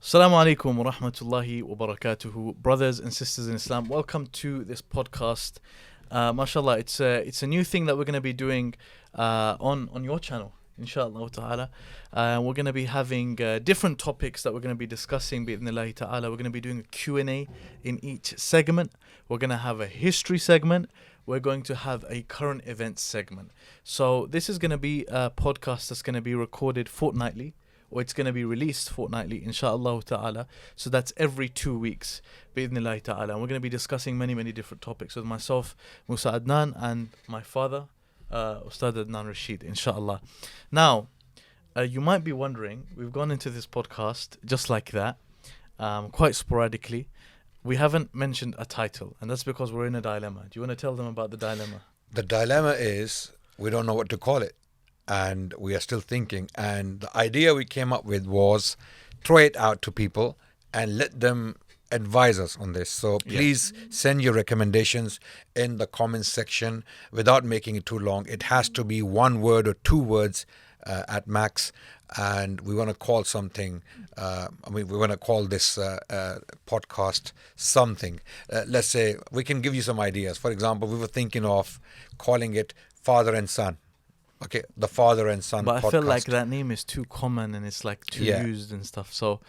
Assalamu alaikum wa rahmatullahi wa barakatuhu. Brothers and sisters in Islam, welcome to this podcast. MashaAllah, it's a new thing that we're going to be doing on your channel, inshallah ta'ala. We're going to be having different topics that we're going to be discussing, bi'idhnillahi ta'ala. We're going to be doing a Q&A in each segment. We're going to have a history segment. We're going to have a current events segment. So this is going to be a podcast that's going to be recorded fortnightly, or it's going to be released fortnightly, inshallah ta'ala. So that's every 2 weeks, bi'idhnillahi ta'ala. And we're going to be discussing many different topics with myself, Musa Adnan, and my father, Ustad Adnan Rashid, inshallah. Now, you might be wondering, we've gone into this podcast just like that, quite sporadically. We haven't mentioned a title, and that's because we're in a dilemma. Do you want to tell them about the dilemma? The dilemma is we don't know what to call it, and we are still thinking. And the idea we came up with was throw it out to people and let them advise us on this. So please send your recommendations in the comments section without making it too long. It has to be 1 word or 2 words at max. And we want to call something, we want to call this podcast something. Let's say we can give you some ideas. For example, we were thinking of calling it Father and Son. Okay, the Father and Son But podcast. I feel like that name is too common and it's like too used and stuff. So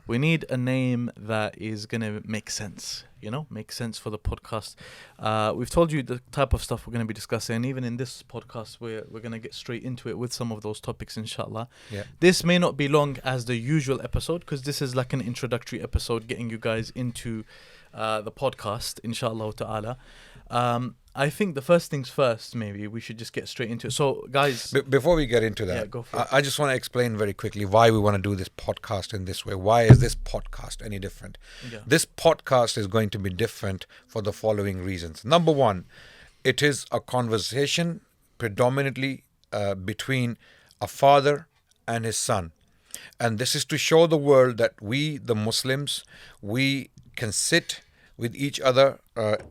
we need a name that is going to make sense, make sense for the podcast. We've told you the type of stuff we're going to be discussing. And even in this podcast, we're going to get straight into it with some of those topics, inshallah. Yeah. This may not be long as the usual episode because this is like an introductory episode getting you guys into the podcast, inshallah ta'ala. I think the first things first, maybe we should just get straight into it. So, guys, before we get into that, go for it. I just want to explain very quickly why we want to do this podcast in this way. Why is this podcast any different? Yeah. This podcast is going to be different for the following reasons. Number one, it is a conversation predominantly between a father and his son. And this is to show the world that we, the Muslims, we can sit with each other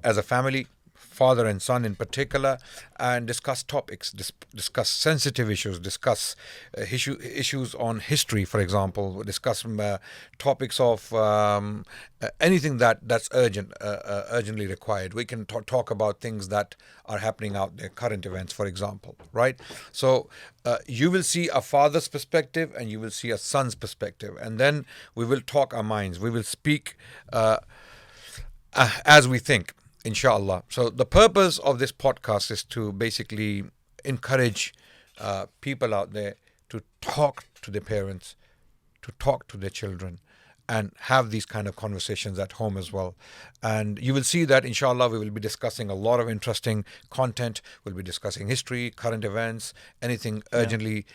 as a family, father and son in particular, and discuss topics, discuss sensitive issues, discuss issues on history, for example, discuss topics of anything that's urgently required. We can talk about things that are happening out there, current events, for example, right? So you will see a father's perspective and you will see a son's perspective, and then we will talk our minds. We will speak as we think, inshallah. So the purpose of this podcast is to basically encourage people out there to talk to their parents, to talk to their children, and have these kind of conversations at home as well. And you will see that, inshallah, we will be discussing a lot of interesting content. We'll be discussing history, current events, anything urgently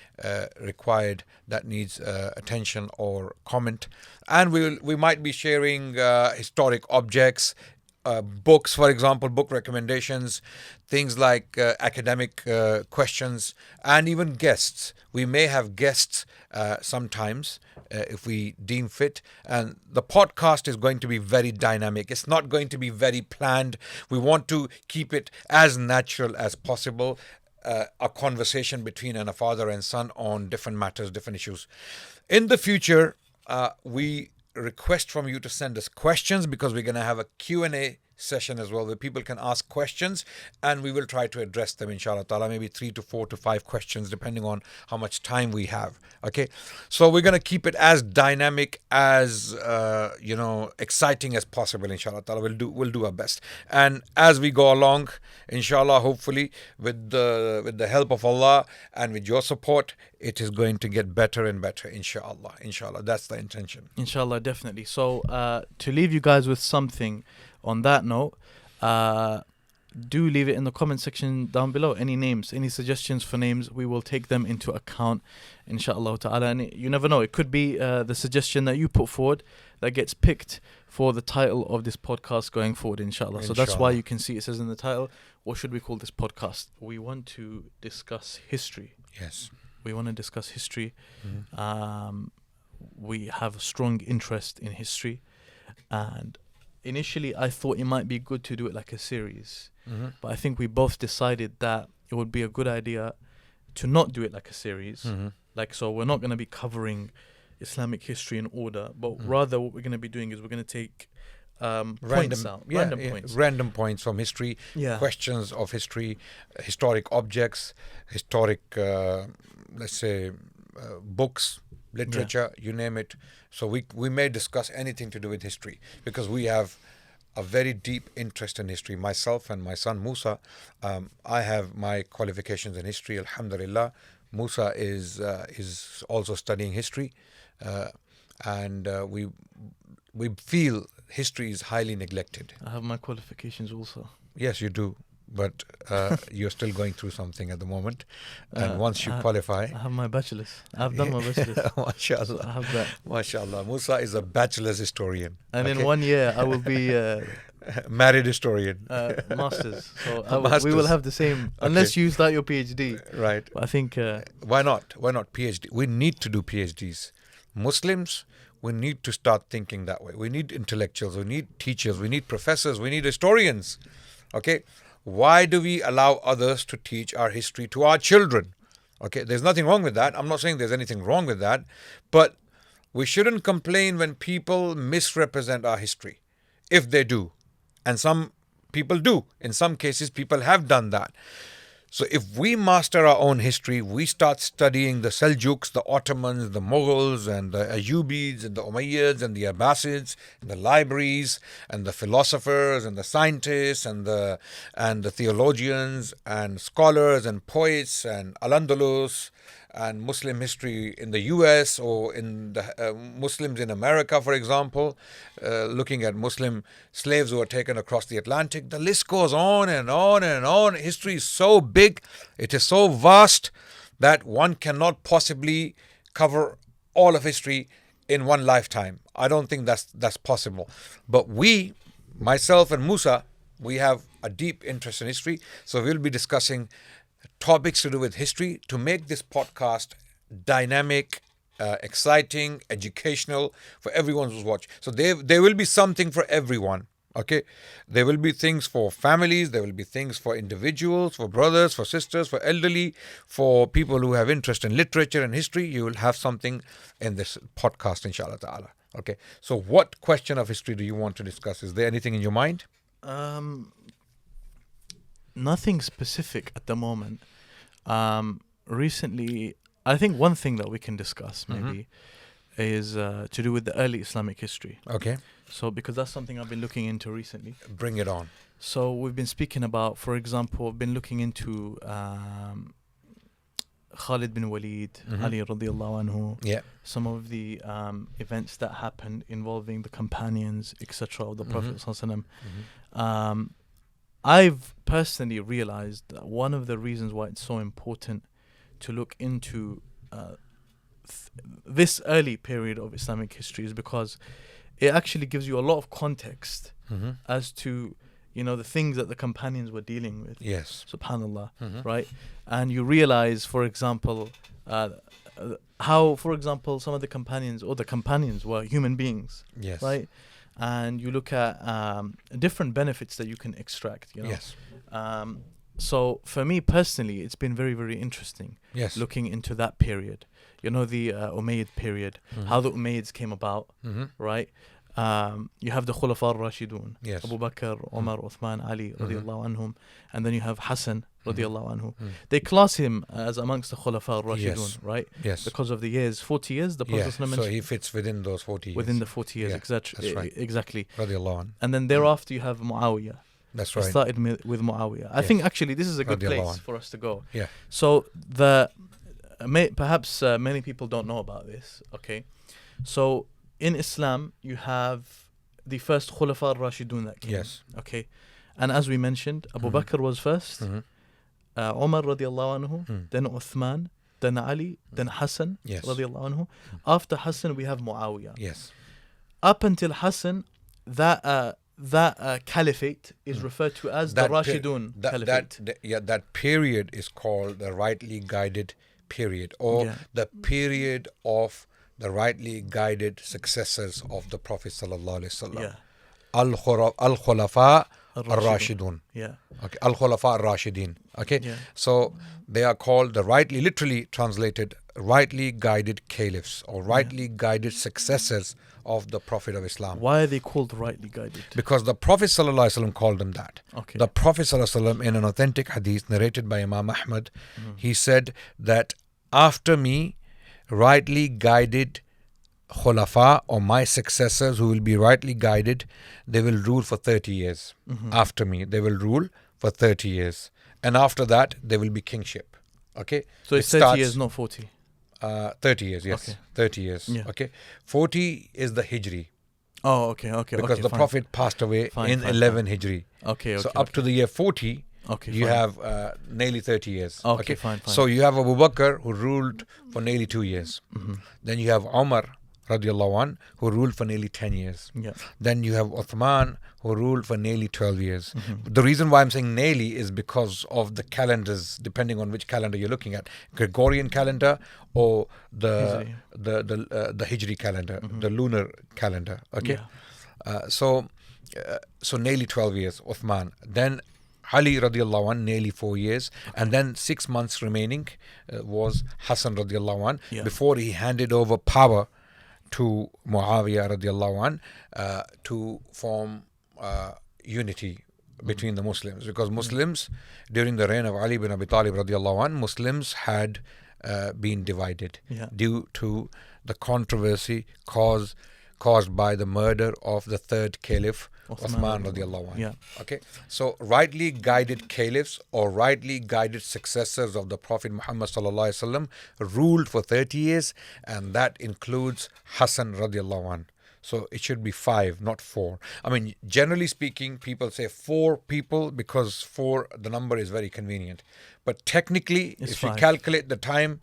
required that needs attention or comment. And we might be sharing historic objects, books, for example, book recommendations, things like academic questions, and even guests. We may have guests sometimes if we deem fit. And the podcast is going to be very dynamic. It's not going to be very planned. We want to keep it as natural as possible. A conversation between a father and son on different matters, different issues. In the future, we request from you to send us questions because we're going to have a Q&A session as well where people can ask questions and we will try to address them, inshallah ta'ala, maybe 3 to 4 to 5 questions depending on how much time we have. Okay, so we're going to keep it as dynamic, as exciting as possible, inshallah ta'ala. We'll do our best, and as we go along, inshallah, hopefully with the help of Allah and with your support, it is going to get better and better, inshallah. That's the intention, inshallah, definitely. So to leave you guys with something on that note, do leave it in the comment section down below. Any names, any suggestions for names, we will take them into account, inshallah ta'ala. And you never know, it could be the suggestion that you put forward that gets picked for the title of this podcast going forward, inshallah. So that's why you can see it says in the title, what should we call this podcast? We want to discuss history. Yes. We want to discuss history. Mm-hmm. We have a strong interest in history, and initially I thought it might be good to do it like a series, but I think we both decided that it would be a good idea to not do it like a series. So we're not going to be covering Islamic history in order, but rather what we're going to be doing is we're going to take points out, random points. Random points from history, questions of history, historic objects, historic, let's say, books, literature, you name it. So we may discuss anything to do with history because we have a very deep interest in history. Myself and my son Musa, I have my qualifications in history, alhamdulillah. Musa is also studying history, and we feel history is highly neglected. I have my qualifications also. Yes, you do, but you're still going through something at the moment. And once you qualify... I have my bachelor's. I've done my bachelor's. MashaAllah. So I have that. MashaAllah. Musa is a bachelor's historian. And in 1 year, I will be... married historian. Masters. So Masters. we will have the same, unless you start your PhD. Right. But I think... Why not? Why not PhD? We need to do PhDs. Muslims, we need to start thinking that way. We need intellectuals, we need teachers, we need professors, we need historians. Okay? Why do we allow others to teach our history to our children? Okay, there's nothing wrong with that. I'm not saying there's anything wrong with that. But we shouldn't complain when people misrepresent our history, if they do. And some people do. In some cases, people have done that. So if we master our own history, we start studying the Seljuks, the Ottomans, the Mughals, and the Ayyubids, and the Umayyads, and the Abbasids, and the libraries, and the philosophers, and the scientists, and the theologians, and scholars, and poets, and Al-Andalus, and Muslim history in the US or in the Muslims in America, for example, looking at Muslim slaves who were taken across the Atlantic. The list goes on and on and on. History is so big, it is so vast that one cannot possibly cover all of history in one lifetime. I don't think that's possible. But we, myself and Musa, we have a deep interest in history. So we'll be discussing topics to do with history to make this podcast dynamic, exciting, educational for everyone who's watching. So there will be something for everyone. Okay, there will be things for families, there will be things for individuals, for brothers, for sisters, for elderly, for people who have interest in literature and history. You will have something in this podcast, inshallah ta'ala. Okay, so what question of history do you want to discuss? Is there anything in your mind? Nothing specific at the moment. Recently, I think one thing that we can discuss maybe is to do with the early Islamic history. Okay. So because that's something I've been looking into recently. Bring it on. So we've been speaking about, for example, I've been looking into Khalid bin Walid, Ali radiallahu anhu, some of the events that happened involving the companions, etc. of the Prophet sallallahu alaihi wasallam. I've personally realized that one of the reasons why it's so important to look into this early period of Islamic history is because it actually gives you a lot of context as to, you know, the things that the companions were dealing with. Yes. Subhanallah, right? And you realize, for example, how, for example, some of the companions were human beings. Yes. Right? And you look at different benefits that you can extract, you know. Yes. So for me personally, it's been very, very interesting looking into that period. You know, the Umayyad period, how the Umayyads came about, right? You have the Khulafa al-Rashidun, Abu Bakr, Umar, Uthman, Ali, radiallahu anhum. And then you have Hassan, radiallahu anhu. They class him as amongst the Khulafa al-Rashidun, right? Yes. Because of the years, 40 years, the Prophet so he fits within those 40 years. Within the 40 years, exactly. That's right. Exactly. Radiallahu anhu. And then thereafter you have Muawiyah. That's right. It started with Muawiyah. I think actually this is a good place for us to go. Yeah. So perhaps many people don't know about this. Okay. So in Islam, you have the first Khulafa al-Rashidun that came. Yes. Okay. And as we mentioned, Abu Bakr was first, Umar radiallahu anhu, then Uthman, then Ali, then Hassan radiallahu anhu. After Hassan, we have Muawiyah. Yes. Up until Hassan, that caliphate is referred to as the Rashidun caliphate. That period is called the rightly guided period, or the period of the rightly guided successors of the Prophet sallallahu alaihi wasallam. Al-Khulafa al-Rashidun. Okay. Al-Khulafa al-Rashidin. Okay. So they are called the rightly, literally translated, rightly guided caliphs or rightly guided successors of the Prophet of Islam. Why are they called rightly guided? Because the Prophet ﷺ called them that. Okay. The Prophet ﷺ, in an authentic hadith narrated by Imam Ahmad, he said that after me, rightly guided khulafa or my successors who will be rightly guided, they will rule for 30 years. After me, they will rule for 30 years. And after that, there will be kingship. Okay? So it's 30 years, not 40. 30 years, yes. Okay. 30 years. Yeah. Okay. 40 is the Hijri. Oh, okay. Because the Prophet passed away in 11 Hijri. Okay. So up to the year 40, you have nearly 30 years. Okay, fine. So you have Abu Bakr who ruled for nearly 2 years. Then you have Umar radiallahu an, who ruled for nearly 10 years. Yeah. Then you have Uthman who ruled for nearly 12 years. The reason why I'm saying nearly is because of the calendars, depending on which calendar you're looking at, Gregorian calendar or the Hijri calendar, the lunar calendar. Okay, so nearly 12 years, Uthman. Then Ali radiallahu an, nearly 4 years, and then 6 months remaining was Hassan radiallahu an, before he handed over power to Muawiyah radiallahu an to form unity between the Muslims, because Muslims during the reign of Ali bin Abi Talib radiallahu an, Muslims had been divided due to the controversy caused by the murder of the third caliph Uthman radiallahu anh. Okay, so rightly guided caliphs or rightly guided successors of the Prophet Muhammad sallallahu alaihi wasallam ruled for 30 years, and that includes Hassan radiallahu anh. So it should be 5, not 4. I mean, generally speaking, people say 4 people because 4, the number is very convenient. But technically, if you calculate the time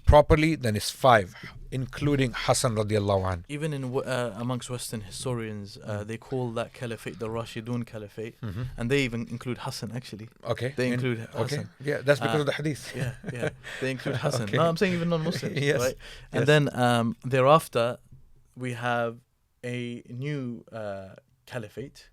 properly, then it's 5, including Hassan radiallahu anh. Even in amongst Western historians, they call that caliphate the Rashidun caliphate, and they even include Hassan actually. Okay. They include Hassan. Yeah, that's because of the hadith. Yeah. They include Hassan. Okay. No, I'm saying even non-Muslims, Yes. right? And then thereafter, we have a new caliphate,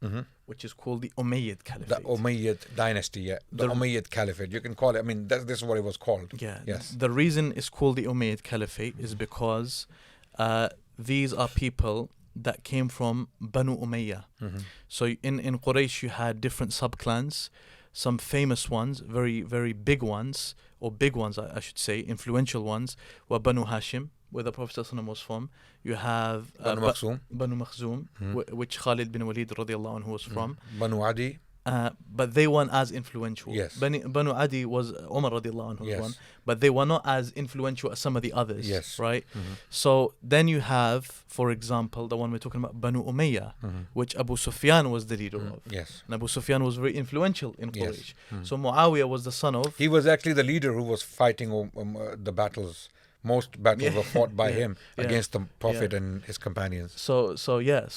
which is called the Umayyad Caliphate. The Umayyad Dynasty, the Umayyad Caliphate. You can call it, I mean, this is what it was called. Yeah. Yes. The reason it's called the Umayyad Caliphate is because these are people that came from Banu Umayyah. So in Quraysh, you had different sub-clans, some famous ones, very, very big ones, or big ones, I should say, influential ones, were Banu Hashim, where the Prophet ﷺ was from. You have Banu Makhzum, Banu Makhzum, which Khalid bin Walid radiallahu anhu was from. Banu Adi. But they weren't as influential. Yes. Banu Adi was Umar radiallahu anhu one, but they were not as influential as some of the others. Yes. Right? So then you have, for example, the one we're talking about, Banu Umayyah, which Abu Sufyan was the leader of. Yes. And Abu Sufyan was very influential in Quraysh. So Muawiyah was the son of... He was actually the leader who was fighting the battles. Most battles were fought by him against the Prophet and his companions. So it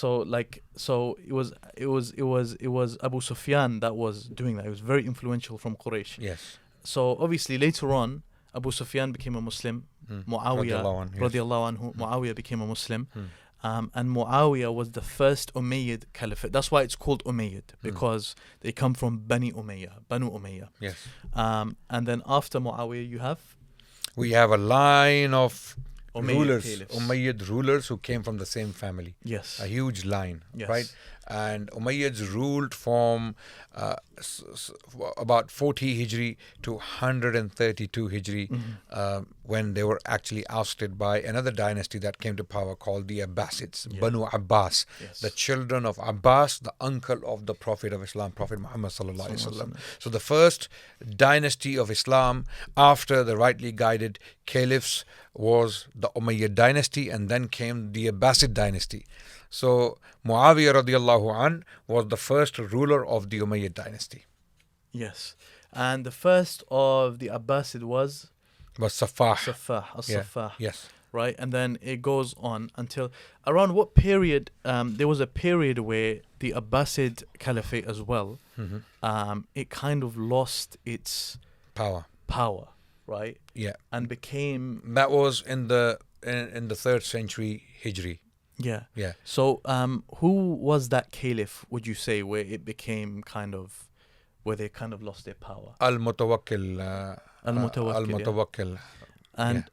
was Abu Sufyan that was doing that. He was very influential from Quraysh. Yes. So obviously later on, Abu Sufyan became a Muslim. Muawiyah radiallahu anhu, Muawiyah became a Muslim. And Muawiyah was the first Umayyad Caliphate. That's why it's called Umayyad, because they come from Banu Umayyah. Yes. And then after Muawiyah, we have a line of Umayyad Umayyad rulers who came from the same family. Yes. A huge line, yes. right? And Umayyads ruled from about 40 Hijri to 132 Hijri when they were actually ousted by another dynasty that came to power called the Abbasids, Banu Abbas, the children of Abbas, the uncle of the Prophet of Islam, Prophet Muhammad sallallahu alaihi wasallam. So the first dynasty of Islam after the rightly guided caliphs was the Umayyad dynasty, and then came the Abbasid dynasty. So Muawiyah radiallahu an was the first ruler of the Umayyad dynasty. Yes. And the first of the Abbasid was Saffah. As-Saffah. Yes. Right? And then it goes on until around what period? There was a period where the Abbasid Caliphate as well, it kind of lost its power, right? Yeah. And became... That was in the 3rd century Hijri. Yeah. So who was that caliph, would you say, where it became kind of, where they kind of lost their power? Al-Mutawakkil.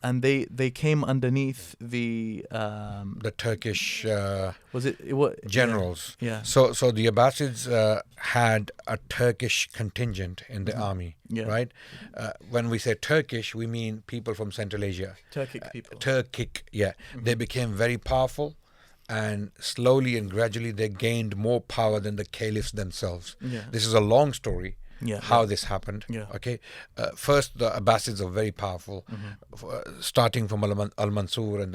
and they came underneath the Turkish was it what generals. Yeah. So the Abbasids had a Turkish contingent in the army, Yeah. right? When we say Turkish, we mean people from Central Asia. Turkic people. Turkic, yeah. They became very powerful, and slowly and gradually they gained more power than the caliphs themselves. Yeah. This is a long story. Yeah, How this happened. Yeah. Okay. First, the Abbasids are very powerful, starting from Al-Mansur, and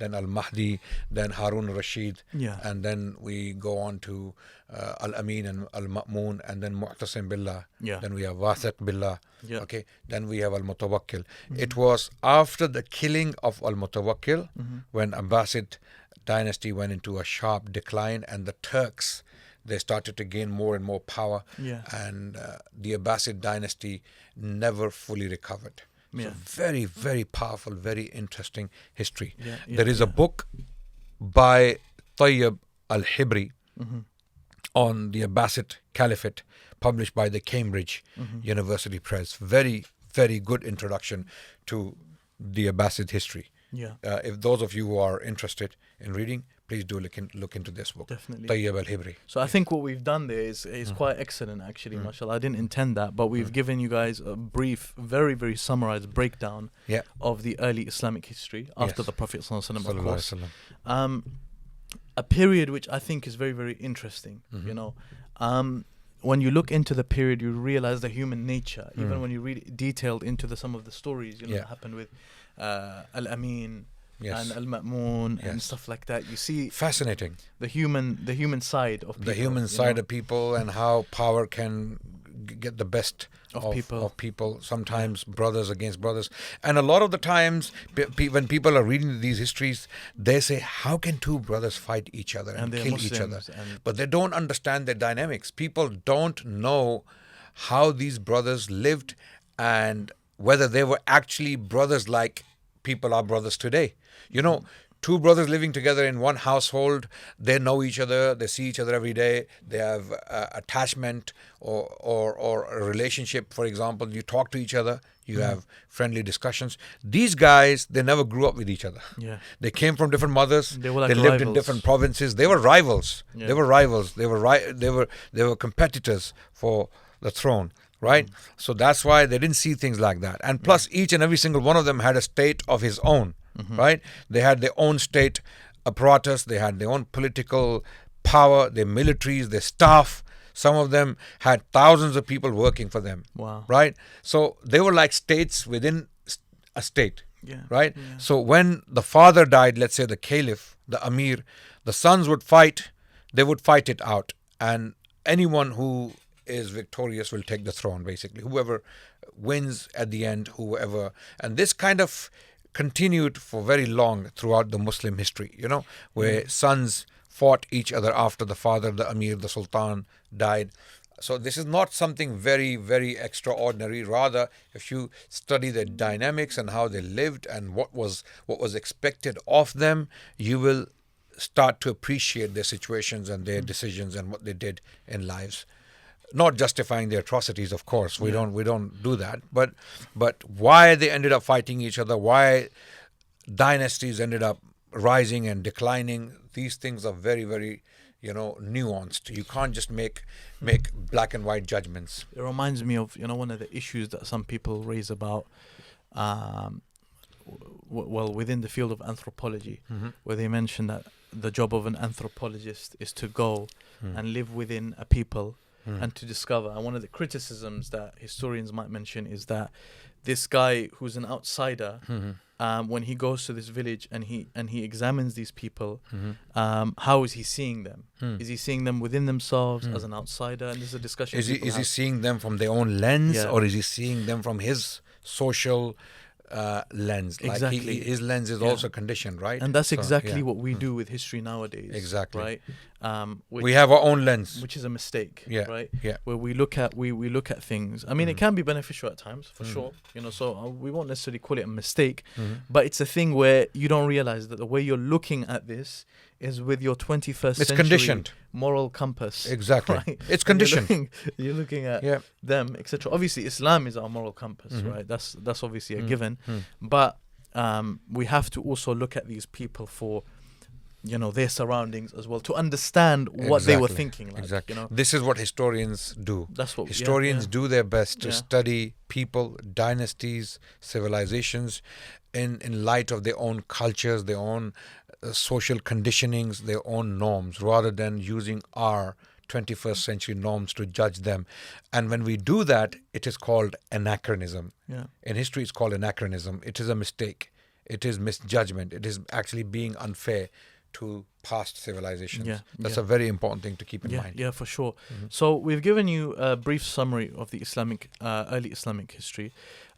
then Al-Mahdi, then Harun Rashid, Yeah. and then we go on to Al-Amin and Al-Ma'mun, and then Mu'tasim Billah. Yeah. Then we have Wathiq Billah. Yeah. Okay. Then we have Al-Mutawakkil. It was after the killing of Al-Mutawakkil when Abbasid Dynasty went into a sharp decline, and the Turks, they started to gain more and more power, Yeah. and the Abbasid Dynasty never fully recovered. Yeah. So very, very powerful, very interesting history. Yeah, yeah, There is a book by Tayyib al-Hibri on the Abbasid Caliphate, published by the Cambridge University Press. Very, very good introduction to the Abbasid history. Yeah. If those of you who are interested in reading, please do look into this book. Definitely. Tayyib al-Hibri. So I think what we've done there is quite excellent, actually, mashallah. I didn't intend that, but we've given you guys a brief, very, very summarized breakdown Yeah. of the early Islamic history after Yes. the Prophet ﷺ, of Sallallahu course. Alaihi Wasallam. A period which I think is very, very interesting. You know, when you look into the period, you realize the human nature. Even when you read detailed into some of the stories, Yeah. that happened with Al-Amin. Yes. And Al-Ma'mun and Yes. stuff like that. You see Fascinating. the human side of people. The human side of people, and how power can get the best Of people. Sometimes brothers against brothers. And a lot of the times, when people are reading these histories, they say, how can two brothers fight each other and they're kill each other? Muslims and- But they don't understand the dynamics. People don't know how these brothers lived, and whether they were actually brothers like people are brothers today. You know, two brothers living together in one household, they know each other, they see each other every day, they have attachment or a relationship. For example, you talk to each other, you have friendly discussions. These guys, they never grew up with each other. Yeah. They came from different mothers. They were like they lived in rivals. different provinces. They were rivals. Yeah. They were rivals. They were competitors for the throne. Right? So that's why they didn't see things like that. And plus, each and every single one of them had a state of his own. Right? They had their own state apparatus. They had their own political power, their militaries, their staff. Some of them had thousands of people working for them. Wow. Right? So they were like states within a state. Yeah. Right? Yeah. So when the father died, let's say the caliph, the amir, the sons would fight. They would fight it out. And anyone who is victorious will take the throne, basically. Whoever wins at the end, whoever. And this kind of continued for very long throughout the Muslim history, where sons fought each other after the father, the amir, the sultan died. So this is not something very, very extraordinary. Rather, if you study the dynamics and how they lived and what was expected of them, you will start to appreciate their situations and their decisions and what they did in lives. Not justifying their atrocities, of course. We don't do that. But why they ended up fighting each other, why dynasties ended up rising and declining, these things are very, very, nuanced. You can't just make black and white judgments. It reminds me of one of the issues that some people raise about within the field of anthropology, where they mention that the job of an anthropologist is to go and live within a people and to discover. And one of the criticisms that historians might mention is that this guy who's an outsider, when he goes to this village and he examines these people, how is he seeing them? Is he seeing them within themselves as an outsider? And this is a discussion. Is he seeing them from their own lens, or is he seeing them from his social lens? Exactly. Like his lens is also conditioned, right? And that's exactly what we do with history nowadays. Exactly. Right? We have our own lens. which is a mistake, Yeah, right? yeah. Where we look at we look at things. I mean, it can be beneficial at times, for sure. So we won't necessarily call it a mistake, but it's a thing where you don't realize that the way you're looking at this is with your 21st It's century conditioned. moral compass. Exactly. Right? It's conditioned. You're looking at Yeah. them, etc. Obviously, Islam is our moral compass, right? That's obviously a given. But we have to also look at these people for their surroundings as well, to understand what they were Exactly. thinking. Like, Exactly. This is what historians do. That's what Historians do their best to Yeah. study people, dynasties, civilizations in light of their own cultures, their own social conditionings, their own norms, rather than using our 21st century norms to judge them. And when we do that, it is called anachronism. Yeah. In history, it's called anachronism. It is a mistake. It is misjudgment. It is actually being unfair to past civilizations. Yeah, That's yeah. a very important thing to keep in mind. Yeah, for sure. So we've given you a brief summary of the Islamic, early Islamic history.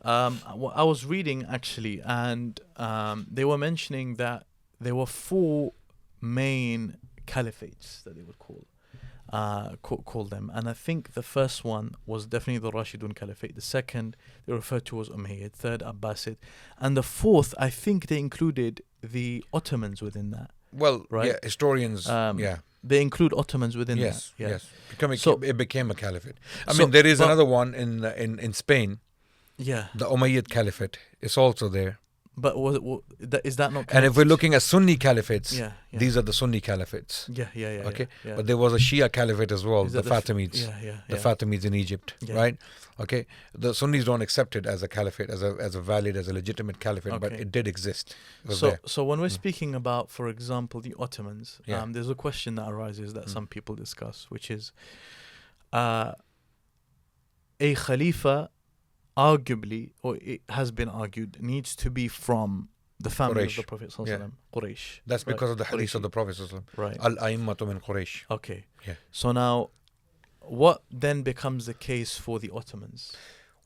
I was reading actually, and they were mentioning that there were 4 main caliphates that they would call them, and I think the first one was definitely the Rashidun Caliphate. The second they referred to as Umayyad. Third, Abbasid, and the fourth, I think they included the Ottomans within that. Well, Right. yeah, historians, They include Ottomans within yes, that. Yeah. yes. It became a caliphate. I So- mean, there is but- another one in Spain, Yeah, the Umayyad Caliphate. It's also there. but is that not? And if we're connected? looking at Sunni caliphates, Yeah, yeah. these are the Sunni caliphates. Yeah. Okay, yeah. but there was a Shia caliphate as well, Is the that Fatimids. Yeah. The Fatimids in Egypt, Yeah. right? Okay, the Sunnis don't accept it as a caliphate, as a valid, as a legitimate caliphate, but Okay. it did exist. It was So, there. so when we're speaking about, for example, the Ottomans, Yeah. there's a question that arises that some people discuss, which is, a Khalifa, arguably, or it has been argued, needs to be from the family Quraysh. of the Prophet Yeah. ﷺ, Quraysh. That's right? because of the hadith of Qurayshi. the Prophet ﷺ. Right. Al-A'immatu min Quraysh. Okay. Yeah. So now, what then becomes the case for the Ottomans?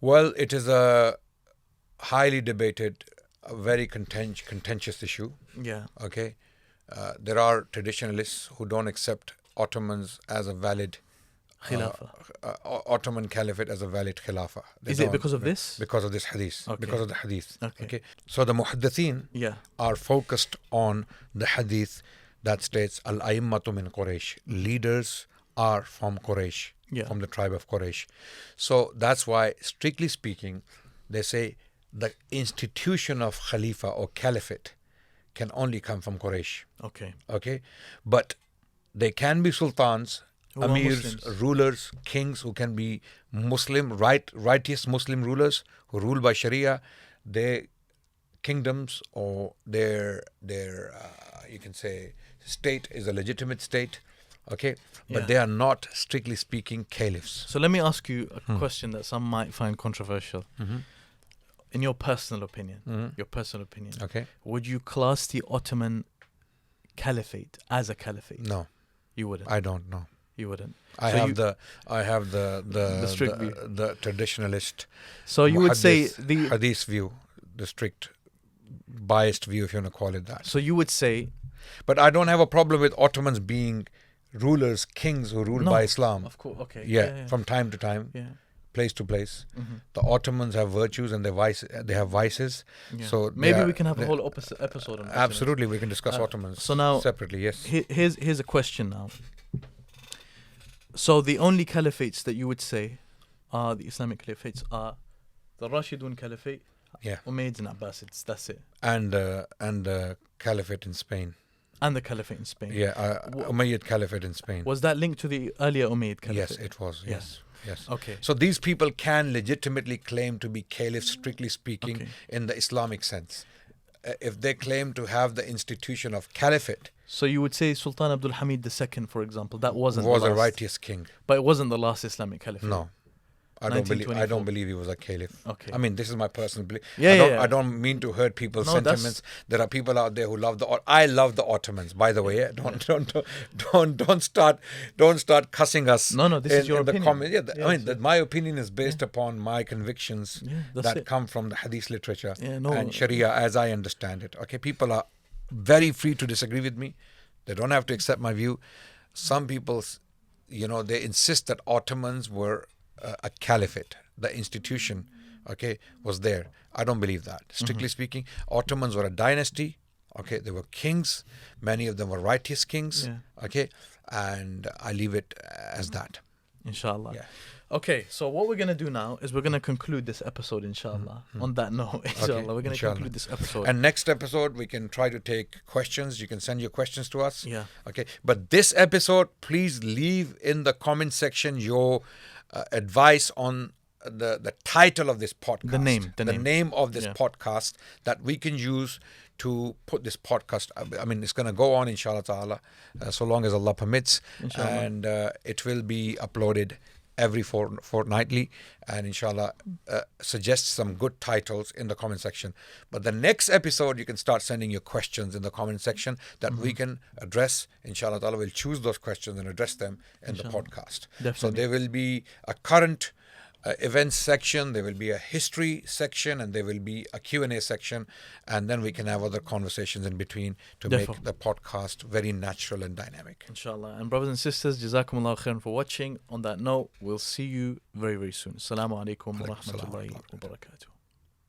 Well, it is a highly debated, a very contentious issue. Yeah. Okay, there are traditionalists who don't accept Ottomans as a valid Khilafah. Ottoman Caliphate as a valid Khilafah. They Is it don't, because of this? Because of this hadith. Okay. Because of the hadith. Okay. So the muhaddithin Yeah. are focused on the hadith that states Al-A'immatu min Quraysh. Leaders are from Quraysh, Yeah. from the tribe of Quraysh. So that's why, strictly speaking, they say the institution of Khalifa or Caliphate can only come from Quraysh. Okay. Okay, but they can be sultans, Who are amirs, Muslims. rulers, kings who can be Muslim, righteous Muslim rulers who rule by Sharia. Their kingdoms or their you can say state is a legitimate state. Okay, but Yeah. they are not, strictly speaking, caliphs. So let me ask you a question that some might find controversial. In your personal opinion, Okay, would you class the Ottoman Caliphate as a caliphate? no, You wouldn't. I don't know. You wouldn't. I So have you- the strict view. the traditionalist. So you would say Muhaddith, the. hadith view, the strict biased view, if you want to call it that. So you would say But I don't have a problem with Ottomans being rulers, kings who rule no, by Islam. Of course. Okay. Yeah, from time to time, Yeah. place to place. Mhm. The Ottomans have virtues and they have vices. Yeah. So maybe they we are- can have a they- whole episode on Ottomans. Absolutely, we can discuss Ottomans so now- separately. Yes. Here's a question now. So the only caliphates that you would say are the Islamic caliphates are the Rashidun Caliphate, Yeah. Umayyads and Abbasids. That's it. And Caliphate in Spain. And the Caliphate in Spain. Yeah, Umayyad Caliphate in Spain. Was that linked to the earlier Umayyad Caliphate? Yes, it was. Yeah. Yes. Yes. Okay. So these people can legitimately claim to be caliphs, strictly speaking, Okay. in the Islamic sense. If they claim to have the institution of caliphate, So you would say Sultan Abdul Hamid II, for example, that wasn't was the a last, righteous king. but it wasn't the last Islamic caliphate. No, I don't 1924. believe he was a caliph. Okay. I mean, this is my personal belief. Yeah. I don't mean to hurt people's No, that's- sentiments. There are people out there who love I love the Ottomans, by the way. Yeah? Don't start cussing us. No, this is your in the opinion. comments. Yeah, Yeah, I mean, it's- my opinion is based upon my convictions Yeah, that's that it. come from the Hadith literature Yeah, no. and Sharia, as I understand it. Okay, people are very free to disagree with me. They don't have to accept my view. some people, they insist that Ottomans were a caliphate. The institution, okay, was there. I don't believe that. Strictly speaking, Ottomans were a dynasty. Okay, they were kings. Many of them were righteous kings. Yeah. Okay, and I leave it as that. Inshallah. Yeah. Okay, so what we're going to do now is we're going to conclude this episode, inshallah. On that note, inshallah, we're going to conclude this episode. And next episode, we can try to take questions. You can send your questions to us. Yeah. Okay. But this episode, please leave in the comment section your advice on the title of this podcast. The name of this podcast that we can use to put this podcast. I mean, it's going to go on, inshallah ta'ala, so long as Allah permits. Inshallah. And it will be uploaded every fortnightly, and inshallah suggest some good titles in the comment section. But the next episode, you can start sending your questions in the comment section that we can address. Inshallah ta'ala, we'll choose those questions and address them in the podcast. Definitely. So there will be a current events section, there will be a history section, and there will be a Q&A section, and then we can have other conversations in between to make the podcast very natural and dynamic. Inshallah. And brothers and sisters, jazakumullah khairan for watching. On that note, we'll see you very, very soon. Assalamu alaikum wa rahmatullahi wa barakatuh.